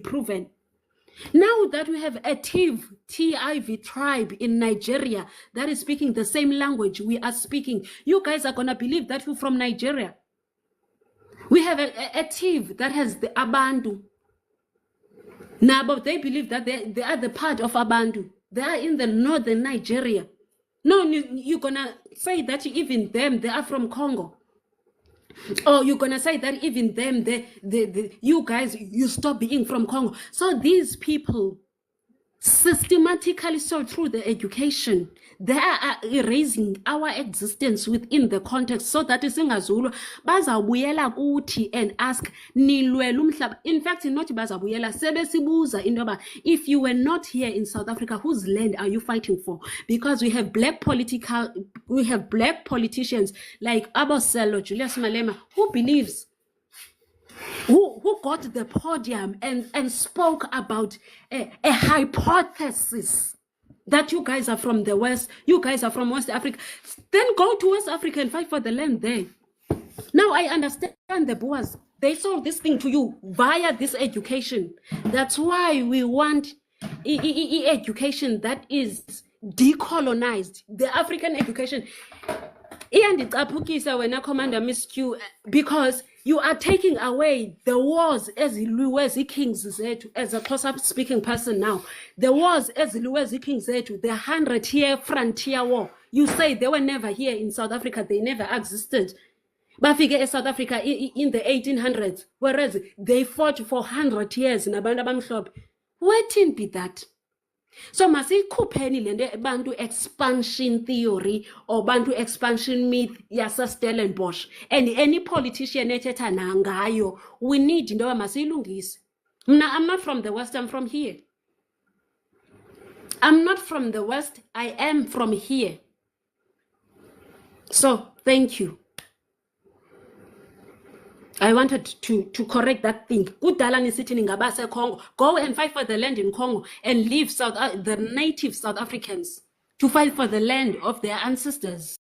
proven. Now that we have a TIV tribe in Nigeria that is speaking the same language we are speaking, you guys are gonna believe that we're from Nigeria. We have a TIV that has the Abantu. Now, but they believe that they are the part of Abantu. They are in the northern Nigeria. No, you're gonna say that even them, they are from Congo. Or you're gonna say that even them, you guys, you stop being from Congo. So these people systematically, so through the education, they are erasing our existence within the context, so that isingazulu bazabuyela kuthi and ask nilwela umhlaba. In fact, not bazabuyela sebesibuza indoba, if you were not here in South Africa, whose land are you fighting for? Because we have black politicians like Aboselo, Julius Malema, who believes, who got the podium and spoke about a hypothesis that you guys are from the West, you guys are from West Africa. Then go to West Africa and fight for the land there. Now I understand the Boers. They sold this thing to you via this education. That's why we want education that is decolonized. The African education. When Commander missed you, because you are taking away the wars as Luwezi Kings said, as a close-up speaking person now, the wars as Luwezi Kings said, the 100-year frontier war. You say they were never here in South Africa, they never existed. But figure South Africa in the 1800s, whereas they fought for 100 years in Abanda Bamshop. Wouldn't be that. So masikhupheni lento bantu expansion theory or bantu expansion myth yasa Stellenbosch, and any politician ethetha nangayo, we need indoba masiyilungise. I'm not from the West, I'm from here. I'm not from the West, I am from here. So thank you. I wanted to correct that thing. Kudala ni sitting in Ngabase, Congo. Go and fight for the land in Congo and leave the native South Africans to fight for the land of their ancestors.